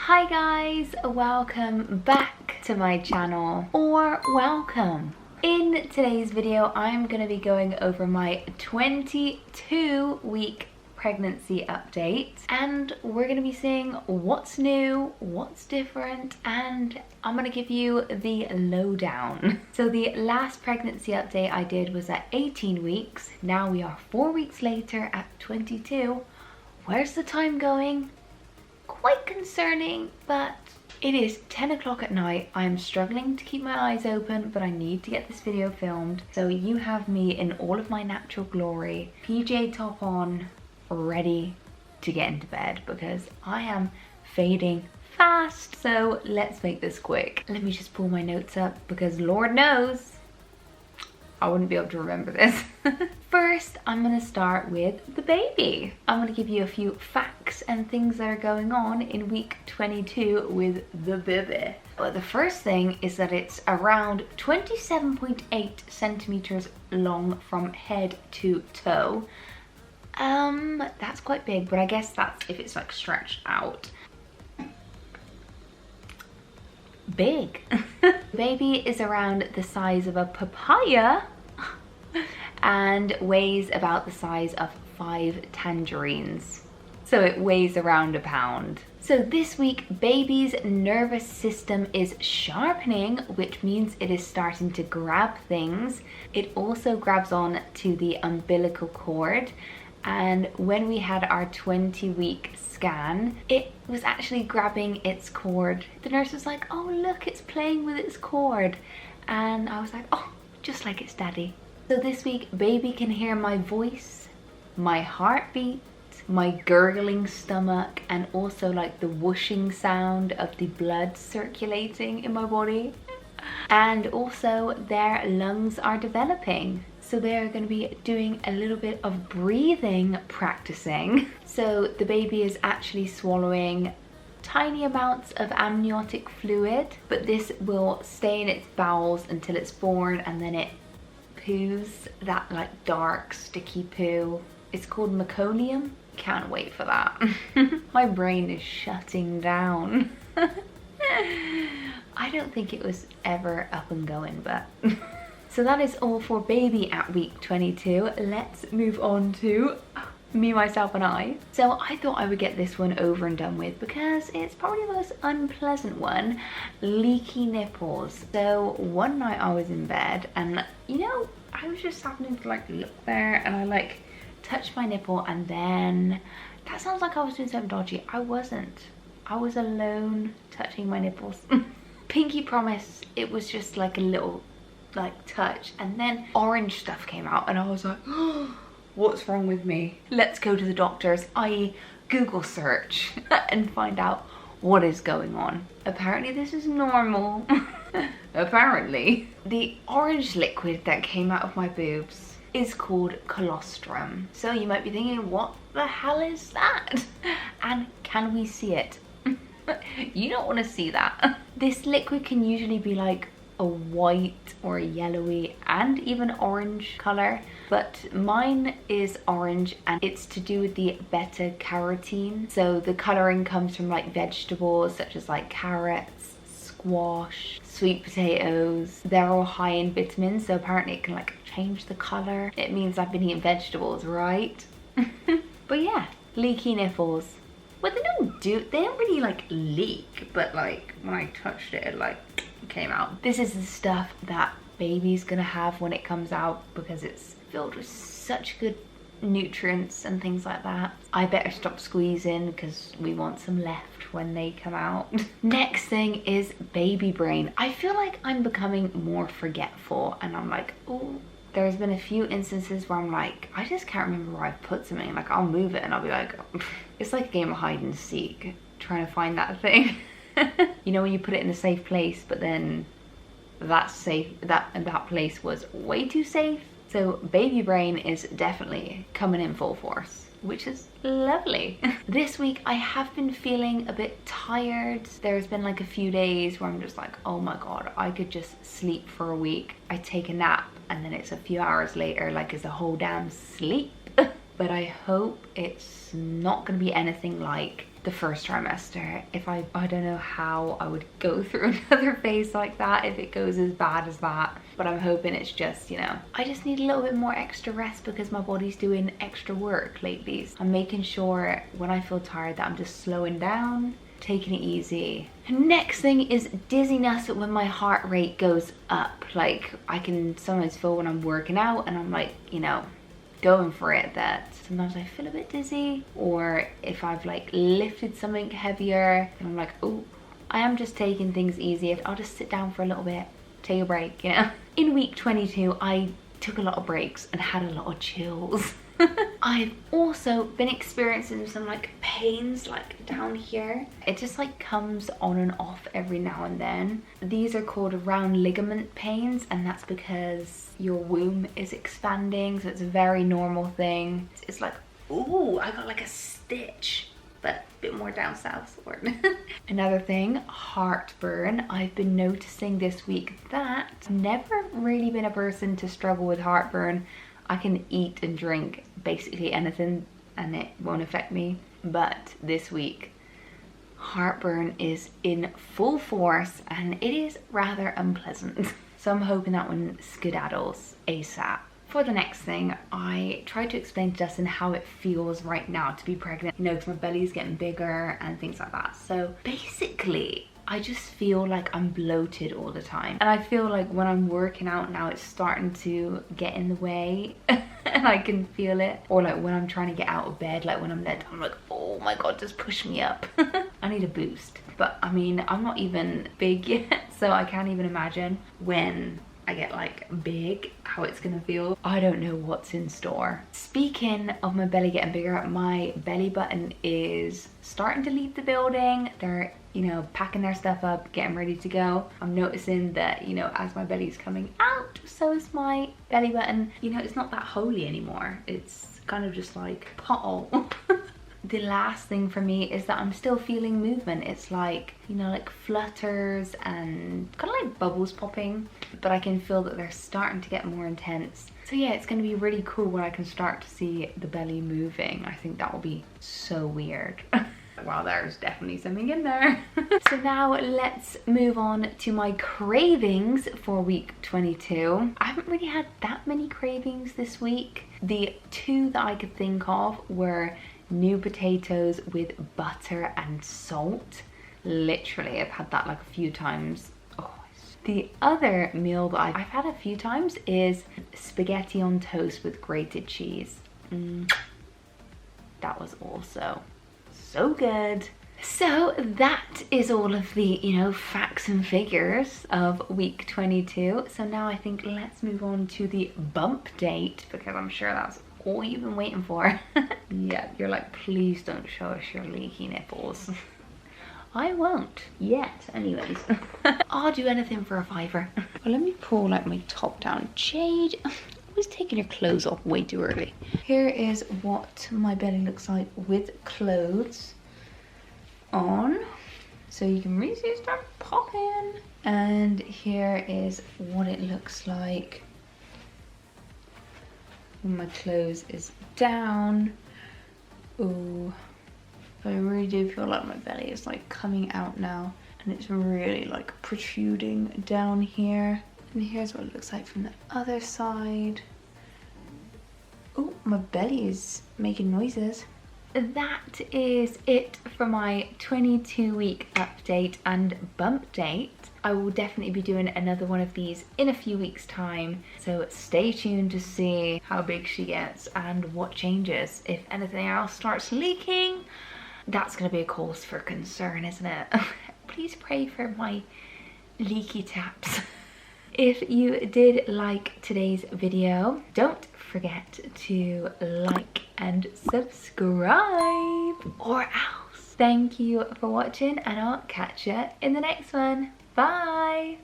Hi guys, welcome back to my channel, or welcome. In today's video, I'm going to be going over my 22-week pregnancy update, and we're going to be seeing what's new, what's different, and I'm going to give you the lowdown. So the last pregnancy update I did was at 18 weeks. Now we are 4 weeks later at 22. Where's the time going? Quite concerning, but it is 10 o'clock at night. I'm struggling to keep my eyes open, but I need to get this video filmed. So you have me in all of my natural glory, PJ top on, ready to get into bed because I am fading fast. So let's make this quick. Let me just pull my notes up because Lord knows I wouldn't be able to remember this. First, I'm going to start with the baby. I'm going to give you a few facts and things that are going on in week 22 with the baby. But the first thing is that it's around 27.8 centimeters long from head to toe. That's quite big, but I guess that's if it's like stretched out. Big. Baby is around the size of a papaya and weighs about the size of 5 tangerines. So it weighs around a pound. So this week, baby's nervous system is sharpening, which means it is starting to grab things. It also grabs on to the umbilical cord. And when we had our 20-week scan, it was actually grabbing its cord. The nurse was like, oh look, it's playing with its cord. And I was like, oh, just like its daddy. So this week, baby can hear my voice, my heartbeat, my gurgling stomach, and also like the whooshing sound of the blood circulating in my body. And also their lungs are developing. So they're going to be doing a little bit of breathing practicing. So the baby is actually swallowing tiny amounts of amniotic fluid, but this will stay in its bowels until it's born, and then it poos that like dark sticky poo. It's called meconium. Can't wait for that. My brain is shutting down. I don't think it was ever up and going, but so that is all for baby at week 22. Let's move on to me, myself, and I. So I thought I would get this one over and done with because it's probably the most unpleasant one, leaky nipples. So one night I was in bed and you know, I was just happening to like look there and I like touched my nipple, and then that sounds like I was doing something dodgy. I wasn't. I was alone touching my nipples. Pinky promise it was just like a little like touch, and then orange stuff came out and I was like, oh, what's wrong with me? Let's go to the doctors, i.e. Google search and find out what is going on. Apparently this is normal. Apparently. The orange liquid that came out of my boobs is called colostrum. So you might be thinking, what the hell is that? And can we see it? You don't want to see that. This liquid can usually be like a white or a yellowy and even orange color, but mine is orange and it's to do with the beta carotene. So the coloring comes from like vegetables such as like carrots, squash, sweet potatoes. They're all high in vitamins, so apparently it can like change the color. It means I've been eating vegetables, right? But yeah, leaky nipples. Well, they don't really like leak, but like when I touched it, it like came out. This is the stuff that baby's gonna have when it comes out because it's filled with such good nutrients and things like that. I better stop squeezing because we want some left when they come out. Next thing is baby brain. I feel like I'm becoming more forgetful and I'm like, oh, there's been a few instances where I'm like, I just can't remember where I put something. Like I'll move it and I'll be like, oh. It's like a game of hide and seek, trying to find that thing. You know when you put it in a safe place, but then that place was way too safe. So baby brain is definitely coming in full force, which is lovely. This week I have been feeling a bit tired. There's been like a few days where I'm just like, oh my god, I could just sleep for a week. I take a nap and then it's a few hours later like it's a whole damn sleep. But I hope it's not gonna be anything like the first trimester. If I don't know how I would go through another phase like that if it goes as bad as that. But I'm hoping it's just, you know, I just need a little bit more extra rest because my body's doing extra work lately. I'm making sure when I feel tired that I'm just slowing down, taking it easy. Next thing is dizziness when my heart rate goes up. Like, I can sometimes feel when I'm working out and I'm like, you know, going for it, that sometimes I feel a bit dizzy, or if I've like lifted something heavier and I'm like, oh, I am just taking things easy. I'll just sit down for a little bit, take a break, you know. In week 22, I took a lot of breaks and had a lot of chills. I've also been experiencing some like pains like down here. It just like comes on and off every now and then. These are called round ligament pains, and that's because your womb is expanding, so it's a very normal thing. It's like, ooh, I got like a stitch, but a bit more down south. Another thing, heartburn. I've been noticing this week that I've never really been a person to struggle with heartburn. I can eat and drink basically anything and it won't affect me. But this week, heartburn is in full force and it is rather unpleasant. So I'm hoping that one skedaddles ASAP. For the next thing, I tried to explain to Dustin how it feels right now to be pregnant, you know, because my belly's getting bigger and things like that. So basically, I just feel like I'm bloated all the time. And I feel like when I'm working out now, it's starting to get in the way and I can feel it. Or like when I'm trying to get out of bed, like when I'm there, I'm like, oh my God, just push me up. I need a boost. But I mean, I'm not even big yet, so I can't even imagine when I get like big, how it's gonna feel. I don't know what's in store. Speaking of my belly getting bigger, my belly button is starting to leave the building. They're, you know, packing their stuff up, getting ready to go. I'm noticing that, you know, as my belly's coming out, so is my belly button. You know, it's not that holy anymore. It's kind of just like pothole. The last thing for me is that I'm still feeling movement. It's like, you know, like flutters and kind of like bubbles popping, but I can feel that they're starting to get more intense. So yeah, it's going to be really cool when I can start to see the belly moving. I think that will be so weird. Wow, there's definitely something in there. So now let's move on to my cravings for week 22. I haven't really had that many cravings this week. The two that I could think of were new potatoes with butter and salt. Literally, I've had that like a few times. Oh, the other meal that I've had a few times is spaghetti on toast with grated cheese. That was also so good. So that is all of the, you know, facts and figures of week 22. So now I think let's move on to the bump date, because I'm sure that's all you've been waiting for. Yeah, you're like, please don't show us your leaky nipples. I won't yet, anyways. I'll do anything for a fiver. Well, let me pull like my top down. Jade, always taking your clothes off way too early. Here is what my belly looks like with clothes on, so you can really see it start popping. And here is what it looks like when my clothes is down. Ooh, I really do feel like my belly is like coming out now, and it's really like protruding down here. And here's what it looks like from the other side. Oh, my belly is making noises. That is it for my 22-week update and bump date. I will definitely be doing another one of these in a few weeks' time, so stay tuned to see how big she gets and what changes. If anything else starts leaking, that's going to be a cause for concern, isn't it? Please pray for my leaky taps. If you did like today's video, don't forget to like and subscribe, or else. Thank you for watching, and I'll catch you in the next one. Bye!